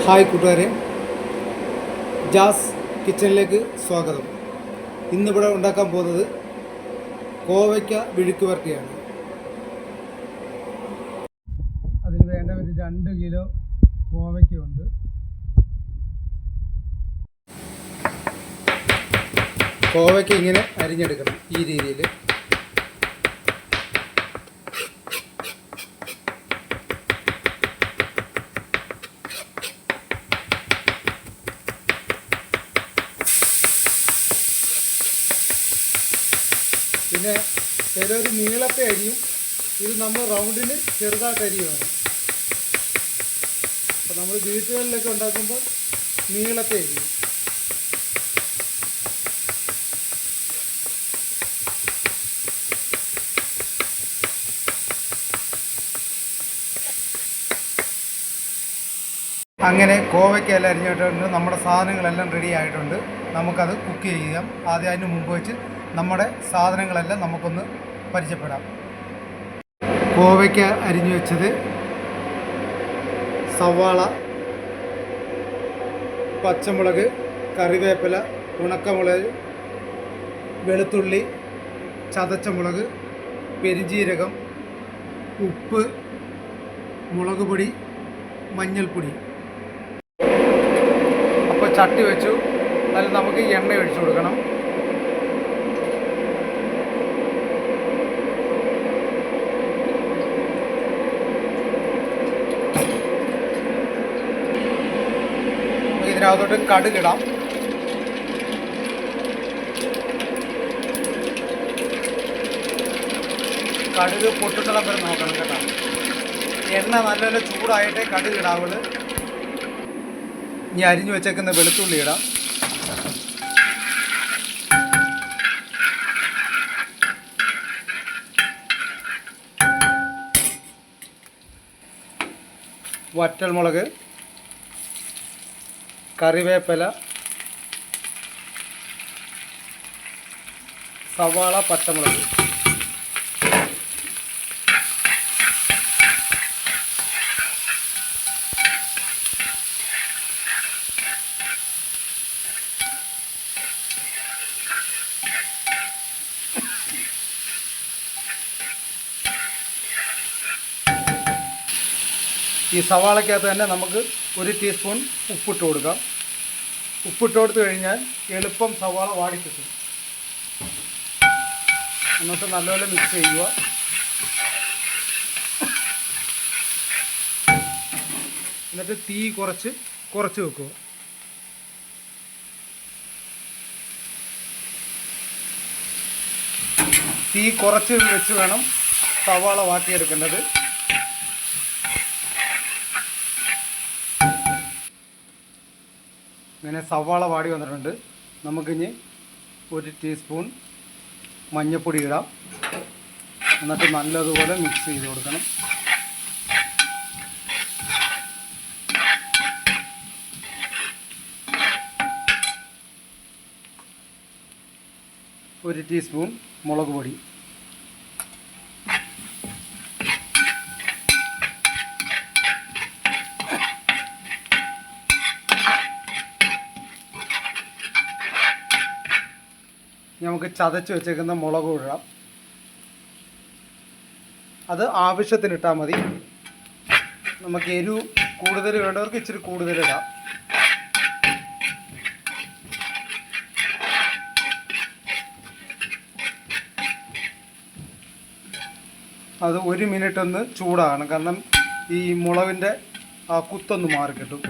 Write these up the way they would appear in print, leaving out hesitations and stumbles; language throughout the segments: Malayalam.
ഹായ് കൂട്ടുകാരെ, ജാസ് കിച്ചണിലേക്ക് സ്വാഗതം. ഇന്നിവിടെ ഉണ്ടാക്കാൻ പോകുന്നത് കോവയ്ക്ക വിഴുക്ക് വരട്ടിയാണ്. അതിന് വേണ്ട ഒരു 2 കിലോ കോവയ്ക്കയുണ്ട്. കോവയ്ക്ക ഇങ്ങനെ അരിഞ്ഞെടുക്കണം ഈ രീതിയിൽ. പിന്നെ ചിലർ നീളത്തെ അരിയും, ഇത് നമ്മൾ റൗണ്ടിന് ചെറുതായിട്ട് അരിയുമാണ്. അപ്പോൾ നമ്മൾ വീട്ടുകളിലൊക്കെ ഉണ്ടാക്കുമ്പോൾ നീളത്തെ അരിയും. അങ്ങനെ കോവയ്ക്കെല്ലാം അരിഞ്ഞിട്ടുണ്ട്. നമ്മുടെ സാധനങ്ങളെല്ലാം റെഡി ആയിട്ടുണ്ട്. നമുക്കത് കുക്ക് ചെയ്യാം. ആദ്യം അതിന് മുമ്പ് വെച്ച് നമ്മുടെ സാധനങ്ങളെല്ലാം നമുക്കൊന്ന് പരിചയപ്പെടാം. കോവയ്ക്ക അരിഞ്ഞു വെച്ചത്, സവാള, പച്ചമുളക്, കറിവേപ്പില, ഉണക്കമുളക്, വെളുത്തുള്ളി, ചതച്ച മുളക്, പെരുംജീരകം, ഉപ്പ്, മുളക് പൊടി, മഞ്ഞൾപ്പൊടി. അപ്പോൾ ചട്ടി വെച്ചു. അതിൽ നമുക്ക് എണ്ണ ഒഴിച്ചു കൊടുക്കണം. ഇതിനകത്തോട്ട് കടുകിടാം. കടുക് പൊട്ടുന്നിടം വരെ നോക്കണം കേട്ടോ. എണ്ണ നല്ലപോലെ ചൂടായിട്ടേ കടുക് ഇടാവുള്ളൂ. ഇനി അരിഞ്ഞു വെച്ചേക്കുന്ന വെളുത്തുള്ളി ഇടാം. വറ്റൽമുളക്, കറിവേപ്പില, സവാള, പച്ചമുളക്. ഈ സവാളയ്ക്കകത്ത് തന്നെ നമുക്ക് 1 ടീസ്പൂൺ ഉപ്പിട്ട് കൊടുക്കാം. ഉപ്പിട്ട് കൊടുത്തു കഴിഞ്ഞാൽ എളുപ്പം സവാള വാടിക്കിട്ടും. എന്നിട്ട് നല്ലപോലെ മിക്സ് ചെയ്യുക. എന്നിട്ട് തീ കുറച്ച് വെക്കുക. തീ കുറച്ച് വെച്ച് വേണം സവാള വാട്ടിയെടുക്കേണ്ടത്. ഇങ്ങനെ സവാള വാടി വന്നിട്ടുണ്ട്. നമുക്കിനി 1 ടീസ്പൂൺ മഞ്ഞൾപ്പൊടി ഇടാം. എന്നിട്ട് നല്ലതുപോലെ മിക്സ് ചെയ്ത് കൊടുക്കണം. ഒരു ടീസ്പൂൺ മുളക് പൊടി. നമുക്ക് ചതച്ച് വെച്ചേക്കുന്ന മുളക് ഇടാം. അത് ആവശ്യത്തിനിട്ടാൽ മതി. നമുക്ക് എരിവ് കൂടുതൽ വേണ്ടവർക്ക് ഇച്ചിരി കൂടുതലിടാം. അത് 1 മിനിറ്റ് ഒന്ന് ചൂടാകണം. കാരണം ഈ മുളകിൻ്റെ ആ കുത്തൊന്ന് മാറിക്കിട്ടും.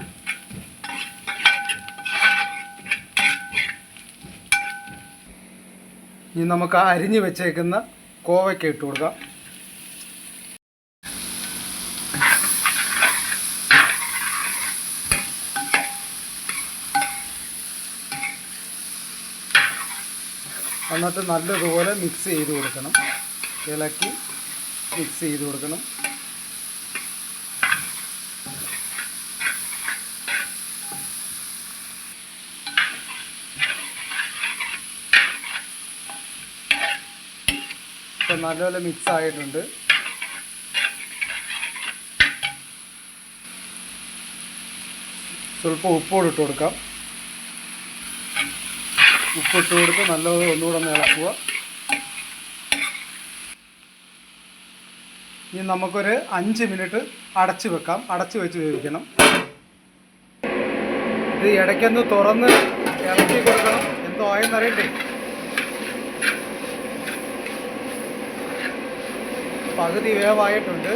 ഇനി നമുക്ക് അരിഞ്ഞ് വെച്ചേക്കുന്ന കോവയ്ക്ക ഇട്ട് കൊടുക്കാം. എന്നിട്ട് നല്ലതുപോലെ മിക്സ് ചെയ്ത് കൊടുക്കണം. ഇളക്കി മിക്സ് ചെയ്ത് കൊടുക്കണം. ഇപ്പം നല്ലപോലെ മിക്സ് ആയിട്ടുണ്ട്. സ്വല്പം ഉപ്പോട് ഇട്ട് കൊടുക്കാം. ഉപ്പിട്ട് കൊടുത്ത് നല്ലത് ഒന്നുകൂടെ ഒന്ന് ഇളക്കുക. ഇനി നമുക്കൊരു 5 മിനിറ്റ് അടച്ച് വെക്കാം. അടച്ച് വെച്ച് വേവിക്കണം. ഇത് ഇടയ്ക്കൊന്ന് തുറന്ന് ഇളക്കി കൊടുക്കണം. എന്തോ ആയെന്നറിയണ്ടേ. പകുതി വേവായിട്ടുണ്ട്.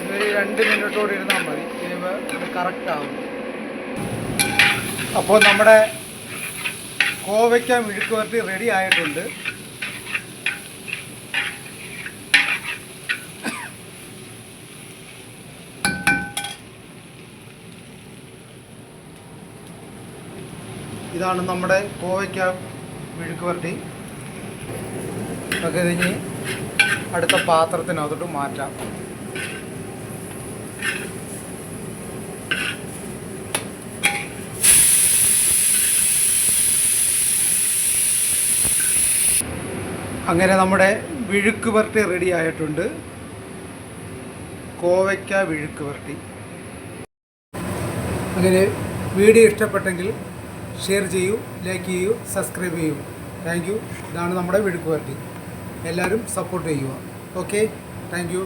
ഇതൊരു 2 മിനിറ്റോടെ ഇരുന്നാൽ മതി. ഇത് കറക്റ്റാകും. അപ്പോൾ നമ്മുടെ കോവയ്ക്ക മെഴുക്ക് വരട്ടി റെഡി ആയിട്ടുണ്ട്. ഇതാണ് നമ്മുടെ കോവയ്ക്ക മെഴുക്ക് വരട്ടി. ഒക്കെ കഴിഞ്ഞ് അടുത്ത പാത്രത്തിനകത്തോട്ട് മാറ്റാം. അങ്ങനെ നമ്മുടെ വിഴുക്ക് വരട്ടി റെഡി ആയിട്ടുണ്ട്. കോവയ്ക്ക വിഴുക്ക് വരട്ടി. അങ്ങനെ വീഡിയോ ഇഷ്ടപ്പെട്ടെങ്കിൽ ഷെയർ ചെയ്യൂ, ലൈക്ക് ചെയ്യൂ, സബ്സ്ക്രൈബ് ചെയ്യൂ. Thank you. ഇതാണ് നമ്മുടെ വിഴുക്ക് വരട്ടി. എല്ലാവരും സപ്പോർട്ട് ചെയ്യുക. Okay, thank you.